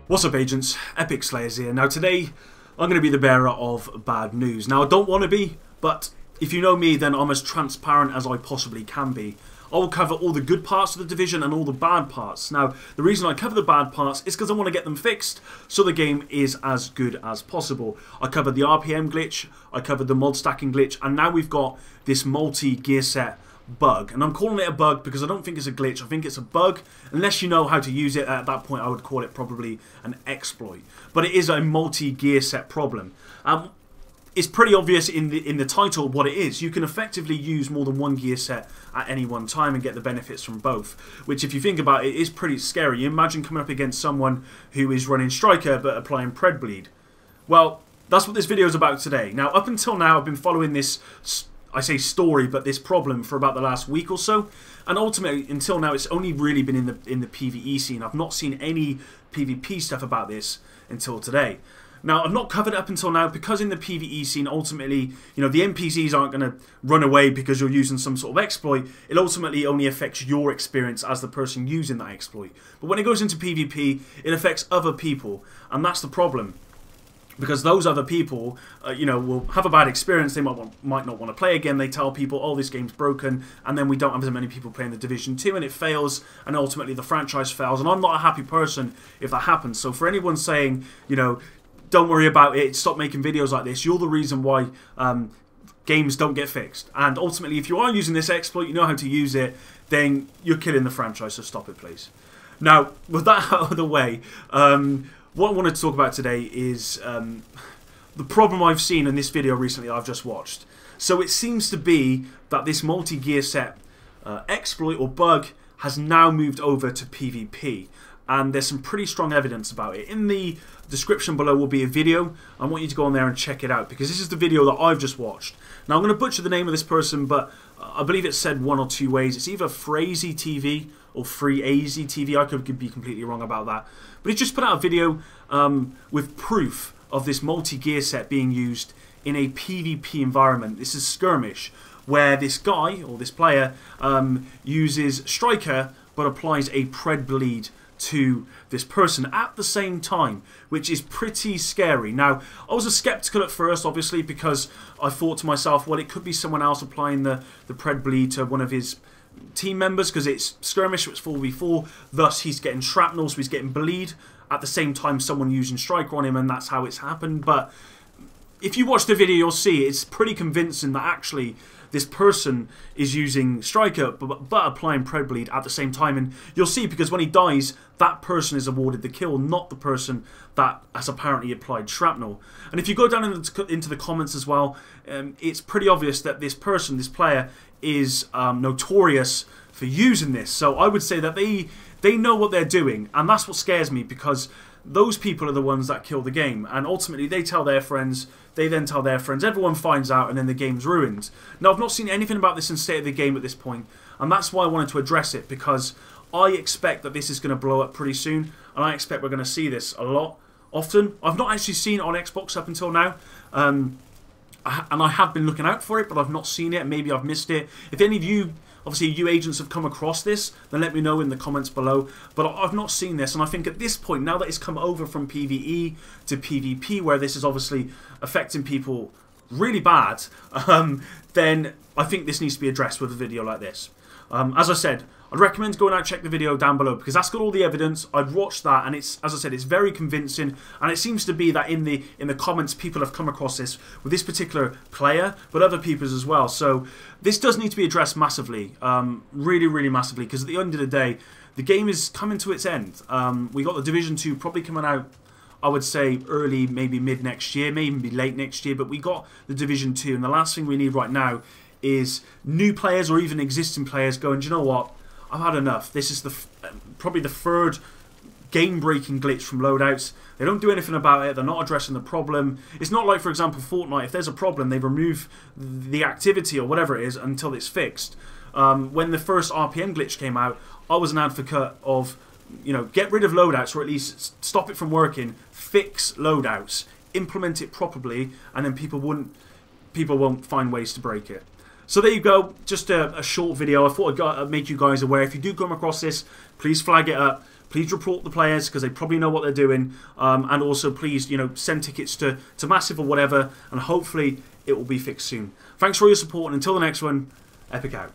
What's up, agents? Epic Slayers here. Now today I'm going to be the bearer of bad news. Now I don't want to be, but if you know me, then I'm as transparent as I possibly can be. I will cover all the good parts of the Division and all the bad parts. Now the reason I cover the bad parts is because I want to get them fixed so the game is as good as possible. I covered the RPM glitch, I covered the mod stacking glitch, and now we've got this multi-gear set bug. And I'm calling it a bug because I don't think it's a glitch. I think it's a bug. Unless you know how to use it, at that point I would call it probably an exploit. But it is a multi-gear set problem. It's pretty obvious in the title what it is. You can effectively use more than one gear set at any one time and get the benefits from both. Which, if you think about it, is pretty scary. You imagine coming up against someone who is running Striker but applying Pred Bleed. Well, that's what this video is about today. Now, up until now, I've been following this, I say story, but this problem for about the last week or so, and ultimately until now it's only really been in the PvE scene. I've not seen any PvP stuff about this until today. Now I've not covered it up until now because in the PvE scene, ultimately, you know, the NPCs aren't going to run away because you're using some sort of exploit. It ultimately only affects your experience as the person using that exploit. But when it goes into PvP, it affects other people, and that's the problem. Because those other people, you know, will have a bad experience. They might not want to play again. They tell people, oh, this game's broken. And then we don't have as many people playing the Division 2 and it fails. And ultimately the franchise fails. And I'm not a happy person if that happens. So for anyone saying, you know, don't worry about it, stop making videos like this, you're the reason why games don't get fixed. And ultimately, if you are using this exploit, you know how to use it, then you're killing the franchise. So stop it, please. Now, with that out of the way, what I wanted to talk about today is the problem I've seen in this video recently I've just watched. So it seems to be that this multi-gear set exploit or bug has now moved over to PvP. And there's some pretty strong evidence about it. In the description below will be a video. I want you to go on there and check it out, because this is the video that I've just watched. Now I'm going to butcher the name of this person, but I believe it's said one or two ways. It's either Frazy TV or Free AZ TV. I could be completely wrong about that. But he just put out a video with proof of this multi-gear set being used in a PvP environment. This is Skirmish, where this guy, or this player, uses Striker but applies a Pred Bleed to this person at the same time, which is pretty scary. Now, I was skeptical at first, obviously, because I thought to myself, well, it could be someone else applying the Pred Bleed to one of his team members, because it's Skirmish, so it's 4v4, thus he's getting shrapnel, so he's getting bleed at the same time someone using Striker on him, and that's how it's happened. But if you watch the video, you'll see it's pretty convincing that actually this person is using Striker but applying Pred Bleed at the same time. And you'll see, because when he dies, that person is awarded the kill, not the person that has apparently applied shrapnel. And if you go down into the comments as well, it's pretty obvious that this person, this player, is notorious for using this. So I would say that they know what they're doing, and that's what scares me, because those people are the ones that kill the game, and ultimately they tell their friends, they then tell their friends, everyone finds out, and then the game's ruined. Now, I've not seen anything about this in State of the Game at this point, and that's why I wanted to address it, because I expect that this is going to blow up pretty soon, and I expect we're going to see this a lot, often. I've not actually seen it on Xbox up until now, and I have been looking out for it, but I've not seen it. Maybe I've missed it. If any of you, obviously you agents, have come across this, then let me know in the comments below. But I've not seen this, and I think at this point, now that it's come over from PvE to PvP, where this is obviously affecting people really bad, then I think this needs to be addressed with a video like this. As I said, I'd recommend going out and check the video down below, because that's got all the evidence. I've watched that, and it's, as I said, it's very convincing, and it seems to be that in the comments people have come across this with this particular player, but other people's as well. So this does need to be addressed massively, really, really massively, because at the end of the day, the game is coming to its end. We got the Division 2 probably coming out, I would say early, maybe mid next year, maybe even be late next year, but we got the Division 2, and the last thing we need right now is new players or even existing players going, do you know what, I've had enough. This is probably the third game-breaking glitch from loadouts. They don't do anything about it. They're not addressing the problem. It's not like, for example, Fortnite. If there's a problem, they remove the activity or whatever it is until it's fixed. When the first RPM glitch came out, I was an advocate of, you know, get rid of loadouts, or at least stop it from working, fix loadouts, implement it properly, and then people won't find ways to break it. So there you go, just a short video. I thought I'd make you guys aware. If you do come across this, please flag it up. Please report the players because they probably know what they're doing. And also, please, send tickets to Massive or whatever, and hopefully it will be fixed soon. Thanks for all your support, and until the next one, Epic out.